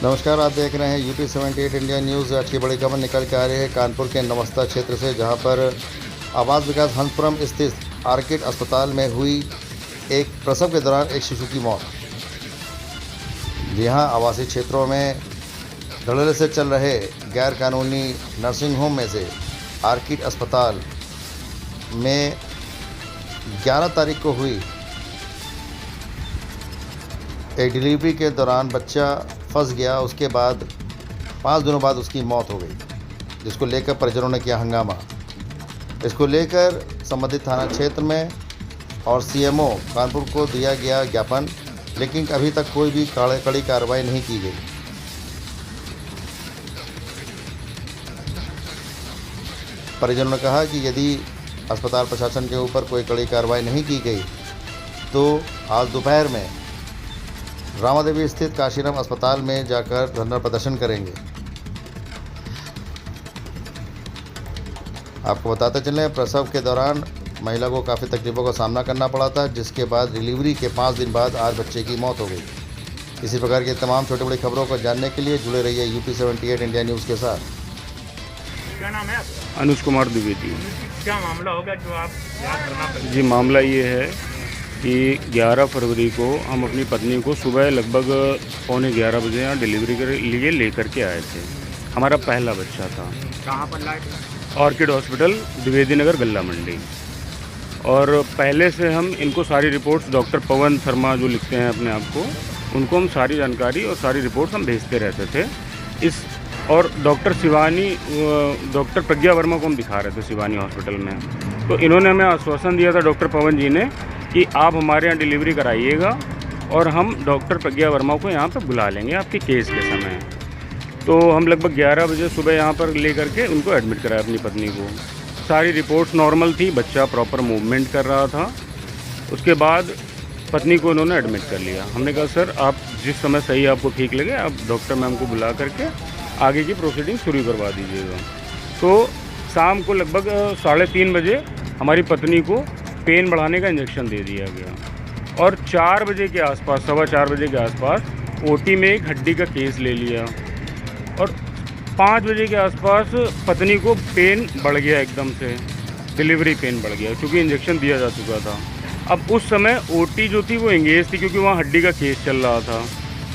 नमस्कार, आप देख रहे हैं यूपी 78 इंडिया न्यूज़। आज की बड़ी खबर निकल के आ रही है कानपुर के नवस्ता क्षेत्र से, जहां पर आवास विकास हंसपुरम स्थित आर्किड अस्पताल में हुई एक प्रसव के दौरान एक शिशु की मौत। जी हां, आवासीय क्षेत्रों में धड़ल्ले से चल रहे गैर कानूनी नर्सिंग होम में से आर्किड अस्पताल में 11 तारीख को हुई एक डिलीवरी के दौरान बच्चा फंस गया। उसके बाद 5 दिनों बाद उसकी मौत हो गई, जिसको लेकर परिजनों ने किया हंगामा। इसको लेकर संबंधित थाना क्षेत्र में और सीएमओ कानपुर को दिया गया ज्ञापन, लेकिन अभी तक कोई भी कड़ी कार्रवाई नहीं की गई। परिजनों ने कहा कि यदि अस्पताल प्रशासन के ऊपर कोई कड़ी कार्रवाई नहीं की गई तो आज दोपहर में रामादेवी स्थित काशीराम अस्पताल में जाकर धरना प्रदर्शन करेंगे। आपको बताते चलें, प्रसव के दौरान महिला को काफ़ी तकलीफों का सामना करना पड़ा था, जिसके बाद डिलीवरी के 5 दिन बाद आज बच्चे की मौत हो गई। इसी प्रकार की तमाम छोटी बड़ी खबरों को जानने के लिए जुड़े रहिए यूपी 78 इंडिया न्यूज़ के साथ। क्या नाम है आपका? अनुज कुमार द्विवेदी। क्या मामला होगा जो आप यहाँ धरना पर? जी, मामला ये है कि 11 फरवरी को हम अपनी पत्नी को सुबह लगभग 11:15 बजे यहाँ डिलीवरी के लिए लेकर के आए थे। हमारा पहला बच्चा था। कहाँ पर लाए? ऑर्किड हॉस्पिटल, द्विवेदी नगर, गल्ला मंडी। और पहले से हम इनको सारी रिपोर्ट्स, डॉक्टर पवन शर्मा जो लिखते हैं अपने आप को, उनको हम सारी जानकारी और सारी रिपोर्ट्स हम भेजते रहते थे। और डॉक्टर प्रज्ञा वर्मा को हम दिखा रहे थे शिवानी हॉस्पिटल में। तो इन्होंने हमें आश्वासन दिया था, डॉक्टर पवन जी ने, कि आप हमारे यहाँ डिलीवरी कराइएगा और हम डॉक्टर प्रज्ञा वर्मा को यहाँ पर बुला लेंगे आपके केस के समय। तो हम लगभग 11 बजे सुबह यहाँ पर ले करके उनको एडमिट कराया अपनी पत्नी को। सारी रिपोर्ट्स नॉर्मल थी, बच्चा प्रॉपर मूवमेंट कर रहा था। उसके बाद पत्नी को उन्होंने एडमिट कर लिया। हमने कहा सर, आप जिस समय सही आपको ठीक लगे आप डॉक्टर मैम को बुला करके आगे की प्रोसीडिंग शुरू करवा दीजिएगा। तो शाम को लगभग 3:30 बजे हमारी पत्नी को पेन बढ़ाने का इंजेक्शन दे दिया गया और 4 बजे के आसपास, 4:15 बजे के आसपास ओटी में एक हड्डी का केस ले लिया और 5 बजे के आसपास पत्नी को पेन बढ़ गया, एकदम से डिलीवरी पेन बढ़ गया क्योंकि इंजेक्शन दिया जा चुका था। अब उस समय ओटी जो थी वो एंगेज थी क्योंकि वहाँ हड्डी का केस चल रहा था।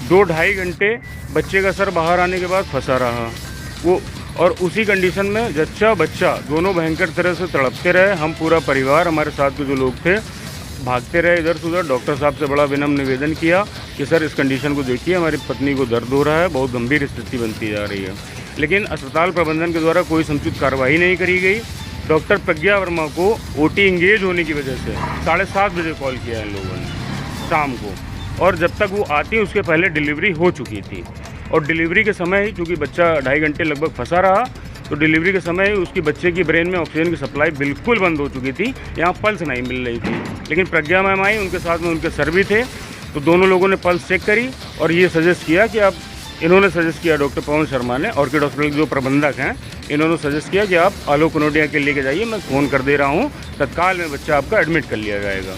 2-2.5 घंटे बच्चे का सर बाहर आने के बाद फंसा रहा वो, और उसी कंडीशन में जच्चा बच्चा दोनों भयंकर तरह से तड़पते रहे। हम पूरा परिवार, हमारे साथ के जो लोग थे, भागते रहे इधर से उधर। डॉक्टर साहब से बड़ा विनम्र निवेदन किया कि सर इस कंडीशन को देखिए, हमारी पत्नी को दर्द हो रहा है, बहुत गंभीर स्थिति बनती जा रही है। लेकिन अस्पताल प्रबंधन के द्वारा कोई समुचित कार्रवाई नहीं करी गई। डॉक्टर प्रज्ञा वर्मा को ओटी इंगेज होने की वजह से 7:30 बजे कॉल किया इन लोगों ने शाम को, और जब तक वो आती उसके पहले डिलीवरी हो चुकी थी। और डिलीवरी के समय ही, चूँकि बच्चा 2.5 घंटे लगभग फंसा रहा, तो डिलीवरी के समय ही उसकी बच्चे की ब्रेन में ऑक्सीजन की सप्लाई बिल्कुल बंद हो चुकी थी, यहाँ पल्स नहीं मिल रही थी। लेकिन प्रज्ञा मैम आई, उनके साथ में उनके सर भी थे, तो दोनों लोगों ने पल्स चेक करी और ये सजेस्ट किया कि आप, इन्होंने सजेस्ट किया, डॉक्टर पवन शर्मा ने, ऑर्किड हॉस्पिटल के जो प्रबंधक हैं, इन्होंने सजेस्ट किया कि आप आलोक कनोडिया के लेके जाइए, मैं फ़ोन कर दे रहा हूँ, तत्काल में बच्चा आपका एडमिट कर लिया जाएगा।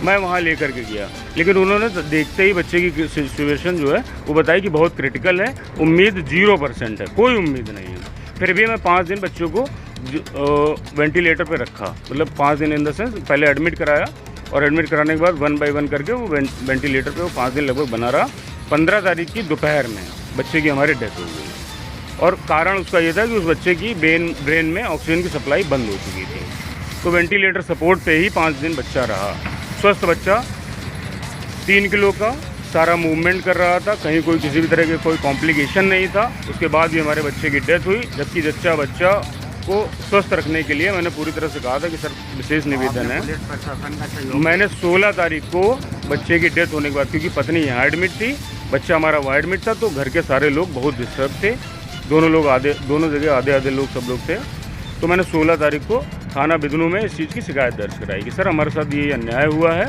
मैं वहाँ लेकर के गया, लेकिन उन्होंने देखते ही बच्चे की सिचुएशन जो है वो बताई कि बहुत क्रिटिकल है, उम्मीद 0% है, कोई उम्मीद नहीं है। फिर भी मैं 5 दिन बच्चों को वेंटिलेटर पे रखा, मतलब 5 दिन इन द सेंस, पहले एडमिट कराया और एडमिट कराने के बाद 1 बाय 1 करके वो वेंटिलेटर पे वो 5 दिन लगभग बना रहा। 15 तारीख की दोपहर में बच्चे की हमारी डेथ हो गई और कारण उसका ये था कि उस बच्चे की ब्रेन में ऑक्सीजन की सप्लाई बंद हो चुकी थी। तो वेंटिलेटर सपोर्ट पे ही 5 दिन बच्चा रहा। स्वस्थ बच्चा, 3 किलो का, सारा मूवमेंट कर रहा था, कहीं कोई किसी भी तरह के कोई कॉम्प्लिकेशन नहीं था। उसके बाद भी हमारे बच्चे की डेथ हुई, जबकि जच्चा बच्चा को स्वस्थ रखने के लिए मैंने पूरी तरह से कहा था कि सर विशेष निवेदन है। मैंने 16 तारीख को बच्चे की डेथ होने के बाद, क्योंकि पत्नी यहाँ एडमिट थी, बच्चा हमारा वहाँ एडमिट था, तो घर के सारे लोग बहुत डिस्टर्ब थे, दोनों जगह आधे लोग, सब लोग थे। तो मैंने 16 तारीख को थाना बिदनू में इस चीज़ की शिकायत दर्ज कराई कि सर हमारे साथ ये अन्याय हुआ है,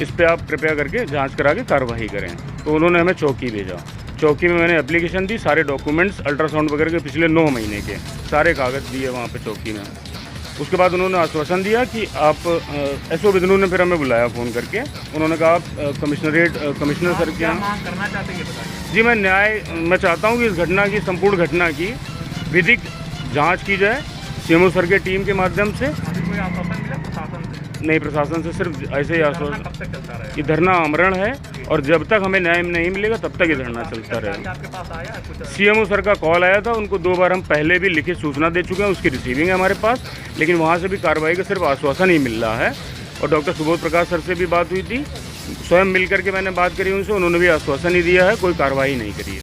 इस पर आप कृपया करके जांच करा के कार्रवाई करें। तो उन्होंने हमें चौकी भेजा। चौकी में मैंने एप्लीकेशन दी, सारे डॉक्यूमेंट्स, अल्ट्रासाउंड वगैरह के पिछले 9 महीने के सारे कागज़ दिए वहाँ पे चौकी में। उसके बाद उन्होंने आश्वासन दिया कि आप एसओ विष्णु ने फिर हमें बुलाया फ़ोन करके। उन्होंने कहा आप कमिश्नर सर के क्या यहाँ। मांग करना चाहते हैं ये बताइए। जी, मैं न्याय मैं चाहता हूँ कि इस घटना की, संपूर्ण घटना की विधिक जांच की जाए सीएमओ सर के टीम के माध्यम से। अभी कोई आश्वासन मिला प्रशासन से? नहीं, प्रशासन से सिर्फ ऐसे ही धरना आश्वासन। कब तक चलता रहेगा? ये धरना अमरण है और जब तक हमें न्याय नहीं मिलेगा तब तक ये धरना चलता सरकार रहेगा। आपके पास आया है कुछ? सीएमओ सर का कॉल आया था, उनको 2 बार हम पहले भी लिखित सूचना दे चुके हैं, उसकी रिसीविंग है हमारे पास, लेकिन वहाँ से भी कार्रवाई का सिर्फ आश्वासन ही मिल रहा है। और डॉक्टर सुबोध प्रकाश सर से भी बात हुई थी, स्वयं मिल करके मैंने बात करी उनसे, उन्होंने भी आश्वासन ही दिया है, कोई कार्रवाई नहीं करी है।